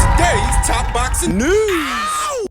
today's top boxing news.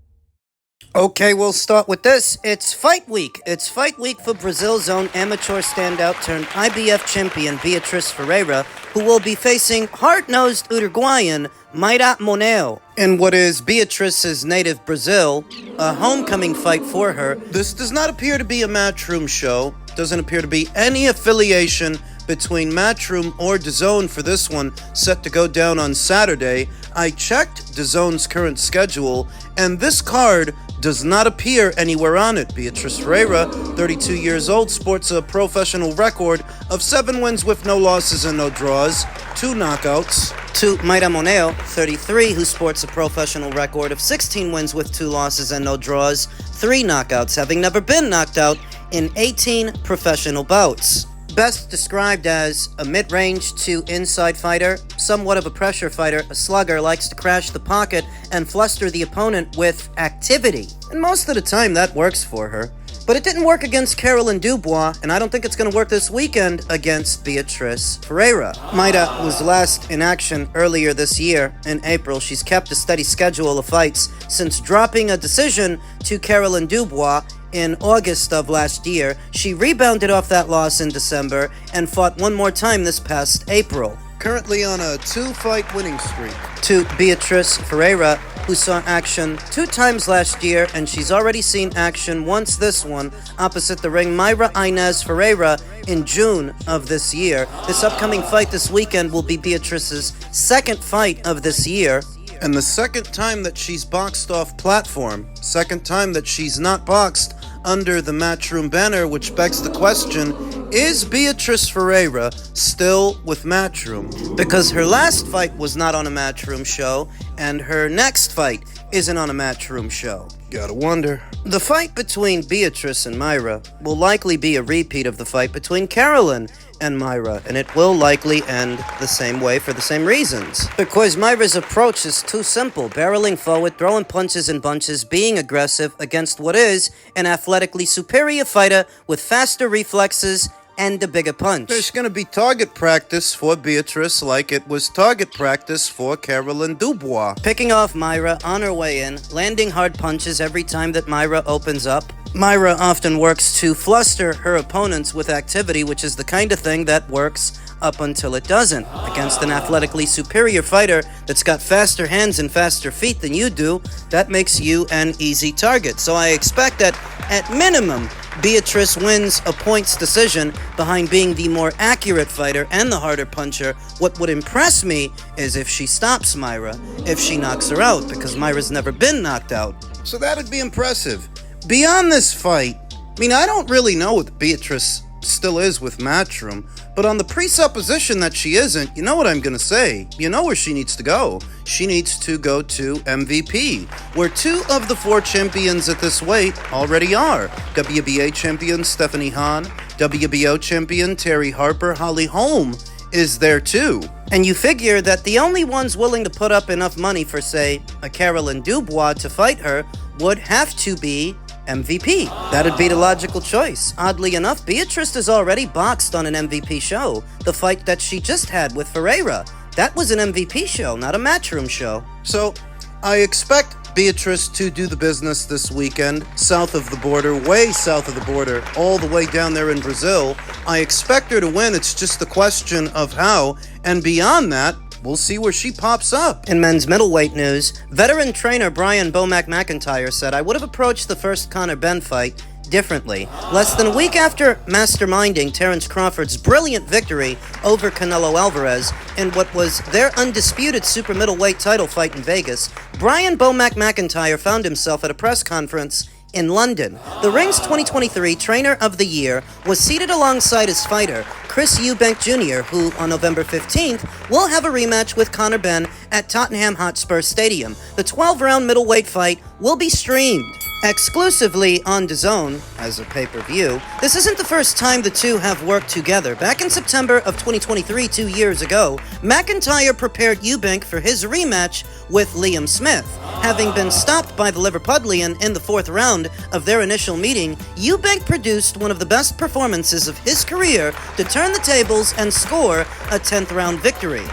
Okay, we'll start with this. It's fight week. It's fight week for Brazil's own amateur standout turned IBF champion Beatric Ferreira, who will be facing hard-nosed Uruguayan Mayra Moneo in what is Beatric's native Brazil, a homecoming fight for her. This does not appear to be a Matchroom show. Doesn't appear to be any affiliation between Matchroom or DAZN for this one, set to go down on Saturday. I checked DAZN's current schedule, and this card does not appear anywhere on it. Beatric Ferreira, 32 years old, sports a professional record of 7 wins with no losses and no draws, 2 knockouts. To Mayra Moneo, 33, who sports a professional record of 16 wins with 2 losses and no draws, 3 knockouts, having never been knocked out in 18 professional bouts. Best described as a mid-range to inside fighter, somewhat of a pressure fighter, a slugger, likes to crash the pocket and fluster the opponent with activity. And most of the time that works for her. But it didn't work against Caroline Dubois, and I don't think it's going to work this weekend against Beatric Ferreira. Mayra was last in action earlier this year. In April, she's kept a steady schedule of fights since dropping a decision to Caroline Dubois in August of last year. She rebounded off that loss in December and fought one more time this past April. Currently on a 2-fight winning streak. To Beatric Ferreira, who saw action 2 times last year, and she's already seen action once this one, opposite the ring Mayra Inez Ferreira in June of this year. This upcoming fight this weekend will be Beatric's second fight of this year, and the second time that she's boxed off platform, second time that she's not boxed under the Matchroom banner, which begs the question, is Beatric Ferreira still with Matchroom? Because her last fight was not on a Matchroom show, and her next fight isn't on a Matchroom show. Gotta wonder. The fight between Beatric and Mayra will likely be a repeat of the fight between Caroline and Mayra, and it will likely end the same way for the same reasons. Because Mayra's approach is too simple, barreling forward, throwing punches and bunches, being aggressive against what is an athletically superior fighter with faster reflexes and a bigger punch. There's going to be target practice for Beatric like it was target practice for Caroline Dubois. Picking off Mayra on her way in, landing hard punches every time that Mayra opens up. Mayra often works to fluster her opponents with activity, which is the kind of thing that works up until it doesn't. Against an athletically superior fighter that's got faster hands and faster feet than you do, that makes you an easy target. So I expect that, at minimum, Beatric wins a points decision behind being the more accurate fighter and the harder puncher. What would impress me is if she stops Mayra, if she knocks her out, because Mayra's never been knocked out. So that'd be impressive. Beyond this fight, I don't really know if Beatric still is with Matchroom, but on the presupposition that she isn't, you know what I'm gonna say. You know where she needs to go. She needs to go to MVP, where 2 of the 4 champions at this weight already are. WBA champion Stephanie Hahn, WBO champion Terry Harper, Holly Holm is there too. And you figure that the only ones willing to put up enough money for, say, a Caroline Dubois to fight her would have to be MVP. That'd be the logical choice. Oddly enough, Beatric is already boxed on an MVP show. The fight that she just had with Ferreira, that was an MVP show, not a Matchroom show. So, I expect Beatric to do the business this weekend, south of the border, way south of the border, all the way down there in Brazil. I expect her to win. It's just the question of how, and beyond that, we'll see where she pops up. In men's middleweight news, veteran trainer Brian Bomac McIntyre said, "I would have approached the first Conor Benn fight differently. Less than a week after masterminding Terence Crawford's brilliant victory over Canelo Alvarez in what was their undisputed super middleweight title fight in Vegas, Brian Bomac McIntyre found himself at a press conference in London. The Ring's 2023 Trainer of the Year was seated alongside his fighter, Chris Eubank Jr., who on November 15th will have a rematch with Conor Benn at Tottenham Hotspur Stadium. The 12-round middleweight fight will be streamed exclusively on DAZN as a pay-per-view. This isn't the first time the two have worked together. Back in September of 2023, 2 years ago, McIntyre prepared Eubank for his rematch with Liam Smith. Having been stopped by the Liverpudlian in the 4th round of their initial meeting, Eubank produced one of the best performances of his career to turn the tables and score a 10th round victory.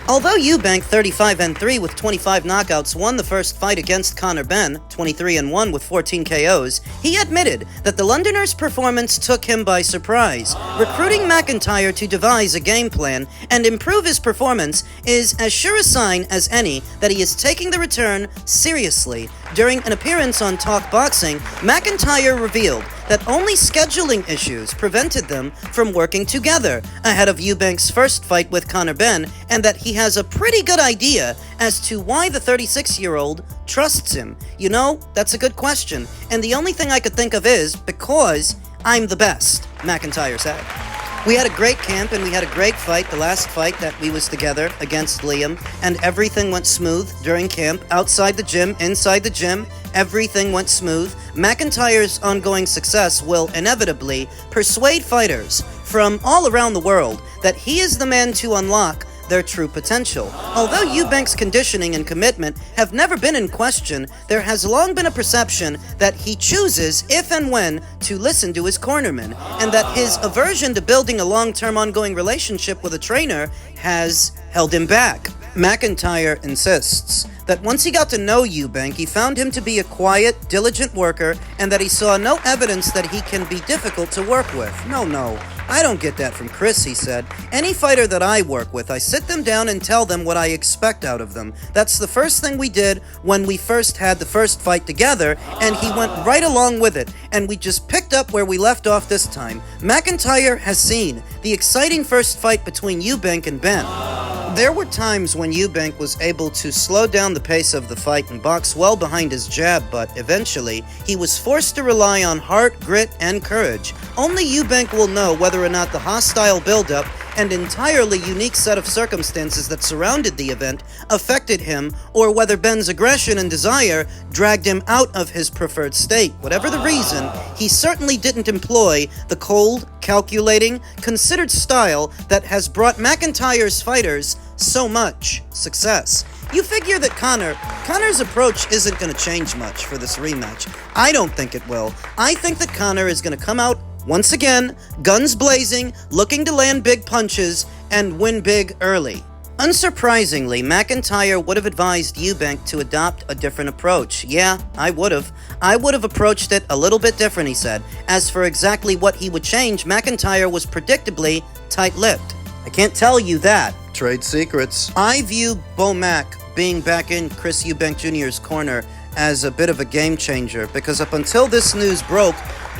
Although Eubank, 35-3 with 25 knockouts, won the first fight against Conor Benn, 23-1 with 14 KOs, he admitted that the Londoner's performance took him by surprise. Recruiting McIntyre to devise a game plan and improve his performance is as sure a sign as any that he is taking the return seriously. During an appearance on Talk Boxing, McIntyre revealed that only scheduling issues prevented them from working together ahead of Eubank's first fight with Conor Benn, and that he has a pretty good idea as to why the 36-year-old trusts him. You know, that's a good question, and the only thing I could think of is because I'm the best, McIntyre said. We had a great camp and we had a great fight, the last fight that we was together against Liam, and everything went smooth during camp, outside the gym, inside the gym, everything went smooth. McIntyre's ongoing success will inevitably persuade fighters from all around the world that he is the man to unlock their true potential. Although Eubank's conditioning and commitment have never been in question, there has long been a perception that he chooses if and when to listen to his cornerman, and that his aversion to building a long-term ongoing relationship with a trainer has held him back. McIntyre insists that once he got to know Eubank, he found him to be a quiet, diligent worker, and that he saw no evidence that he can be difficult to work with. No, I don't get that from Chris, he said. Any fighter that I work with, I sit them down and tell them what I expect out of them. That's the first thing we did when we first had the first fight together, and he went right along with it, and we just picked up where we left off this time. McIntyre has seen the exciting first fight between Eubank and Benn. There were times when Eubank was able to slow down the pace of the fight and box well behind his jab, but eventually he was forced to rely on heart, grit, and courage. Only Eubank will know whether or not the hostile buildup and entirely unique set of circumstances that surrounded the event affected him, or whether Benn's aggression and desire dragged him out of his preferred state. Whatever the reason, he certainly didn't employ the cold, calculating, considered style that has brought McIntyre's fighters so much success. You figure that Conor's approach isn't going to change much for this rematch. I don't think it will. I think that Conor is going to come out once again, guns blazing, looking to land big punches and win big early. Unsurprisingly, McIntyre would have advised Eubank to adopt a different approach. Yeah, I would have. I would have approached it a little bit different, he said. As for exactly what he would change, McIntyre was predictably tight-lipped. I can't tell you that. Trade secrets. I view Bomac being back in Chris Eubank Jr.'s corner as a bit of a game changer, because up until this news broke,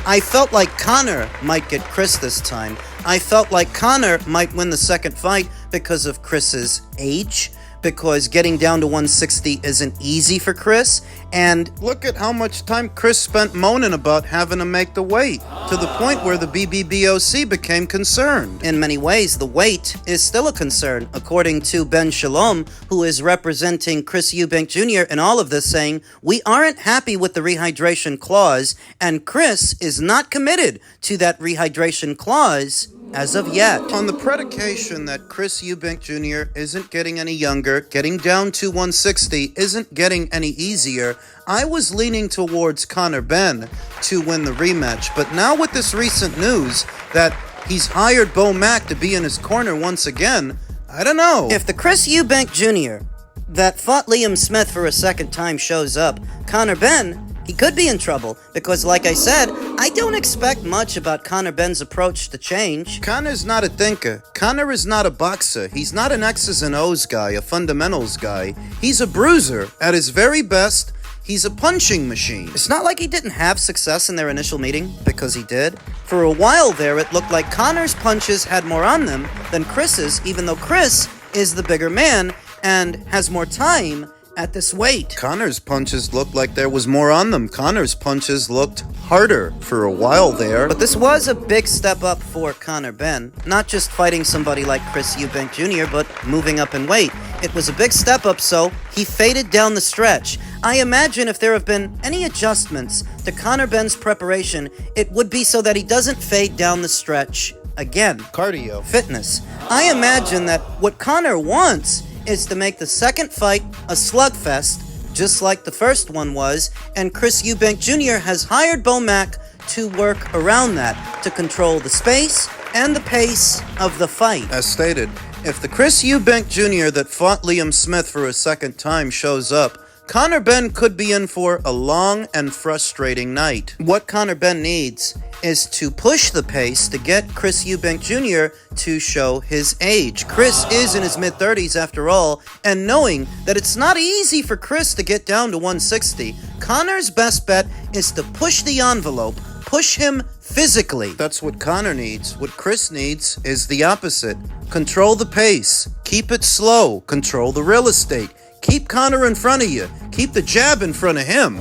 I felt like Conor might get Chris this time. I felt like Conor might win the second fight because of Chris's age, because getting down to 160 isn't easy for Chris, and look at how much time Chris spent moaning about having to make the weight, to the point where the BBBOC became concerned. in many ways, the weight is still a concern, according to Benn Shalom, who is representing Chris Eubank Jr. in all of this, saying, "We aren't happy with the rehydration clause, and Chris is not committed to that rehydration clause as of yet." On the predication that Chris Eubank Jr. isn't getting any younger, getting down to 160 isn't getting any easier, I was leaning towards Conor Benn to win the rematch. But now with this recent news that he's hired Bomac to be in his corner once again, I don't know. If the Chris Eubank Jr. that fought Liam Smith for a second time shows up, Conor Benn, he could be in trouble, because like I said, I don't expect much about Conor Benn's approach to change. Conor's not a thinker. Conor is not a boxer. He's not an X's and O's guy, a fundamentals guy. He's a bruiser. At his very best, he's a punching machine. It's not like he didn't have success in their initial meeting, because he did. For a while there, it looked like Conor's punches had more on them than Chris's, even though Chris is the bigger man and has more time at this weight. Conor's punches looked like there was more on them. Conor's punches looked harder for a while there. But this was a big step up for Conor Benn. Not just fighting somebody like Chris Eubank Jr., but moving up in weight. It was a big step up, so he faded down the stretch. I imagine if there have been any adjustments to Conor Benn's preparation, it would be so that he doesn't fade down the stretch again. Cardio. Fitness. I imagine that what Conor wants is to make the second fight a slugfest, just like the first one was, and Chris Eubank Jr. has hired Bomac to work around that, to control the space and the pace of the fight. As stated, If the Chris Eubank Jr. that fought Liam Smith for a second time shows up, Conor Benn could be in for a long and frustrating night. What Conor Benn needs is to push the pace to get Chris Eubank Jr. to show his age. Chris is in his mid-30s after all, and knowing that it's not easy for Chris to get down to 160, Conor's best bet is to push the envelope, push him physically. That's what Conor needs. What Chris needs is the opposite. Control the pace. Keep it slow. Control the real estate. Keep Conor in front of you. Keep the jab in front of him.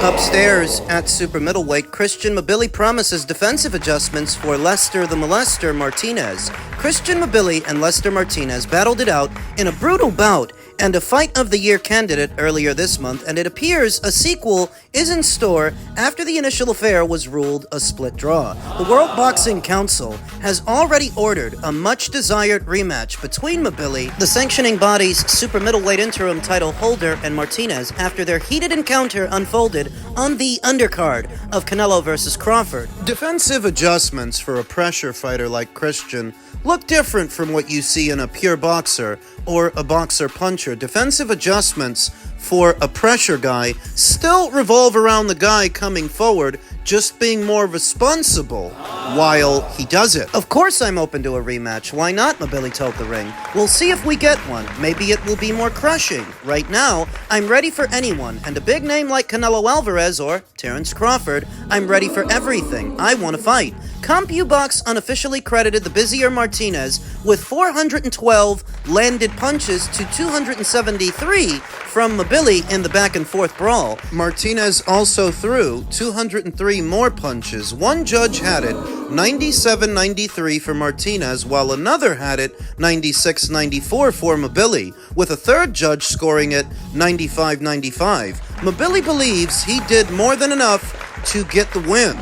Upstairs at super middleweight, Christian Mabilli promises defensive adjustments for Lester the Molester Martinez. Christian Mabilli and Lester Martinez battled it out in a brutal bout and a Fight of the Year candidate earlier this month, and it appears a sequel is in store after the initial affair was ruled a split draw. The World Boxing Council has already ordered a much-desired rematch between Mabilli, the sanctioning body's super middleweight interim title holder, and Martinez after their heated encounter unfolded on the undercard of Canelo versus Crawford. Defensive adjustments for a pressure fighter like Christian look different from what you see in a pure boxer or a boxer puncher. Defensive adjustments for a pressure guy still revolve around the guy coming forward just being more responsible while he does it. Of course I'm open to a rematch. Why not, Mabilli told the ring. We'll see if we get one. Maybe it will be more crushing. Right now, I'm ready for anyone, and a big name like Canelo Alvarez or Terence Crawford, I'm ready for everything. I want to fight. CompuBox unofficially credited the busier Martinez with 412 landed punches to 273 from Mabilli in the back-and-forth brawl. Martinez also threw 203 more punches. One judge had it 97-93 for Martinez, while another had it 96-94 for Mabilli, with a third judge scoring it 95-95. Mabilli believes he did more than enough to get the win.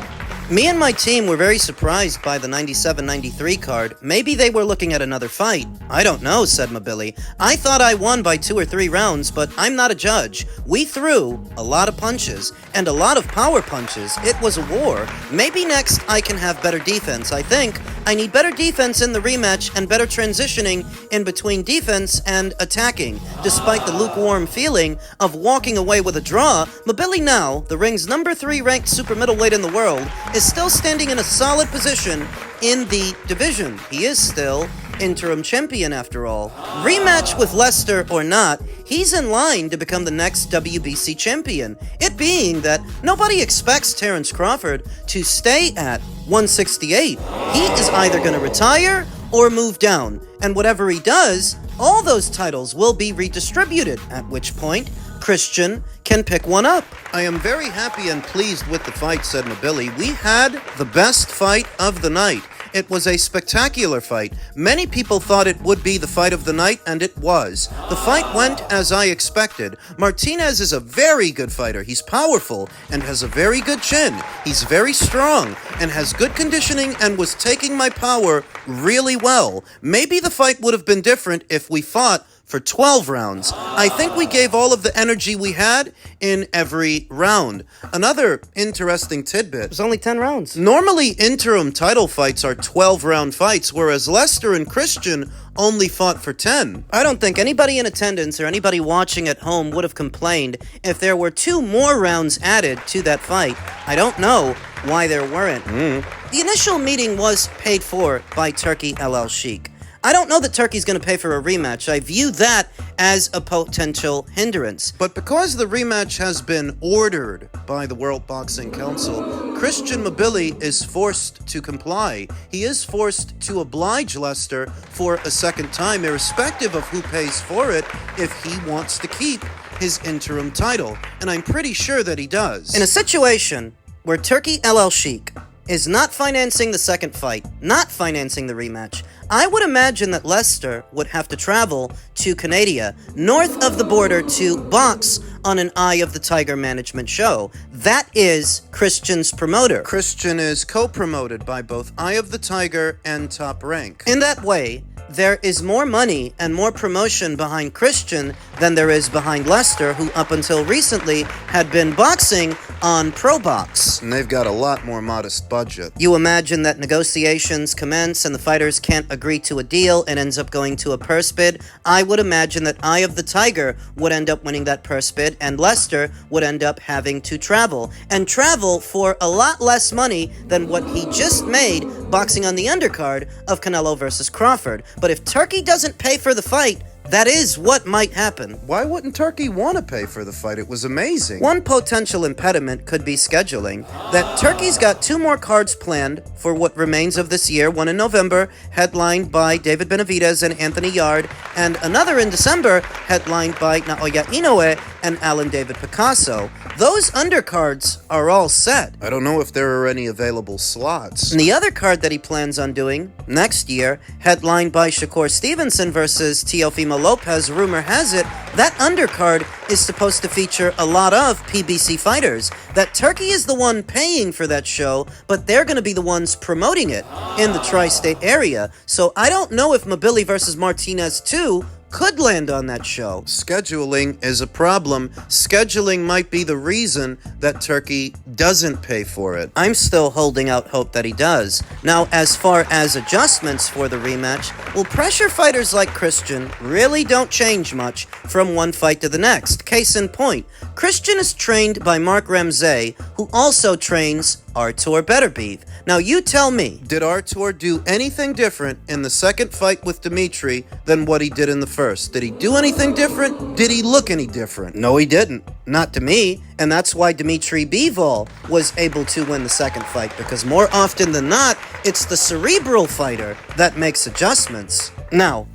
Me and my team were very surprised by the 97-93 card. Maybe they were looking at another fight. I don't know, said Mabilli. I thought I won by 2 or 3 rounds, but I'm not a judge. We threw a lot of punches, and a lot of power punches. It was a war. Maybe next I can have better defense. I think I need better defense in the rematch and better transitioning in between defense and attacking. Despite the lukewarm feeling of walking away with a draw, Mabilli now, the ring's number 3 ranked super middleweight in the world, is still standing in a solid position in the division. He is still interim champion after all. Rematch with Lester or not, he's in line to become the next WBC champion. It being that nobody expects Terence Crawford to stay at 168. He is either going to retire or move down, and whatever he does, all those titles will be redistributed, at which point Christian can pick one up. I am very happy and pleased with the fight, said Mabilli. We had the best fight of the night. It was a spectacular fight. Many people thought it would be the fight of the night, and it was. The fight went as I expected. Martinez is a very good fighter. He's powerful and has a very good chin. He's very strong and has good conditioning and was taking my power really well. Maybe the fight would have been different if we fought for 12 rounds. I think we gave all of the energy we had in every round. Another interesting tidbit. It was only 10 rounds. Normally, interim title fights are 12-round fights, whereas Lester and Christian only fought for 10. I don't think anybody in attendance or anybody watching at home would have complained if there were 2 more rounds added to that fight. I don't know why there weren't. The initial meeting was paid for by Turkey LL Sheikh. I don't know that Turkey's going to pay for a rematch. I view that as a potential hindrance. But because the rematch has been ordered by the World Boxing Council, Christian Mabilli is forced to comply. He is forced to oblige Lester for a second time, irrespective of who pays for it, if he wants to keep his interim title. And I'm pretty sure that he does. In a situation where Turkey LL Sheikh is not financing the second fight, not financing the rematch, I would imagine that Lester would have to travel to Canada, north of the border, to box on an Eye of the Tiger management show. That is Christian's promoter. Christian is co-promoted by both Eye of the Tiger and Top Rank. In that way, there is more money and more promotion behind Christian than there is behind Lester, who up until recently had been boxing on ProBox. And they've got a lot more modest budget. You imagine that negotiations commence and the fighters can't agree to a deal and ends up going to a purse bid. I would imagine that Eye of the Tiger would end up winning that purse bid and Lester would end up having to travel. And travel for a lot less money than what he just made boxing on the undercard of Canelo versus Crawford. But if Turkey doesn't pay for the fight, that is what might happen. Why wouldn't Turkey want to pay for the fight? It was amazing. One potential impediment could be scheduling. That Turkey's got 2 more cards planned for what remains of this year, one in November, headlined by David Benavidez and Anthony Yard, and another in December, headlined by Naoya Inoue and Alan David Picasso. Those undercards are all set. I don't know if there are any available slots. And the other card that he plans on doing next year, headlined by Shakur Stevenson versus Teofimo Lopez, rumor has it, that undercard is supposed to feature a lot of PBC fighters. That Turkey is the one paying for that show, but they're going to be the ones promoting it in the tri-state area. So I don't know if Mabilli versus Martinez 2 could land on that show. Scheduling is a problem. Scheduling might be the reason that Turkey doesn't pay for it. I'm still holding out hope that he does. Now, as far as adjustments for the rematch, well, pressure fighters like Christian really don't change much from one fight to the next. Case in point, Christian is trained by Mark Ramsey, who also trains Artur Beterbiev. Now, you tell me. Did Artur do anything different in the second fight with Dimitri than what he did in the first? Did he do anything different? Did he look any different? No, he didn't. Not to me. And that's why Dimitri Bivol was able to win the second fight, because more often than not, it's the cerebral fighter that makes adjustments. Now,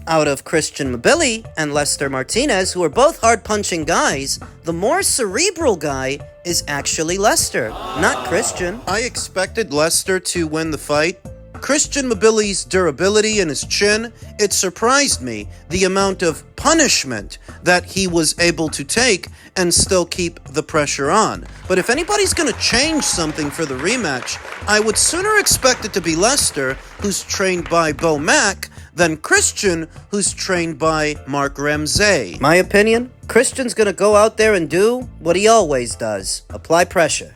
out of Christian Mabilli and Lester Martinez, who are both hard-punching guys, the more cerebral guy is actually Lester, not Christian. I expected Lester to win the fight. Christian Mabilli's durability and his chin, it surprised me the amount of punishment that he was able to take and still keep the pressure on. But if anybody's going to change something for the rematch, I would sooner expect it to be Lester, who's trained by Bomac, than Christian, who's trained by Mark Ramsey. My opinion, Christian's gonna go out there and do what he always does, apply pressure.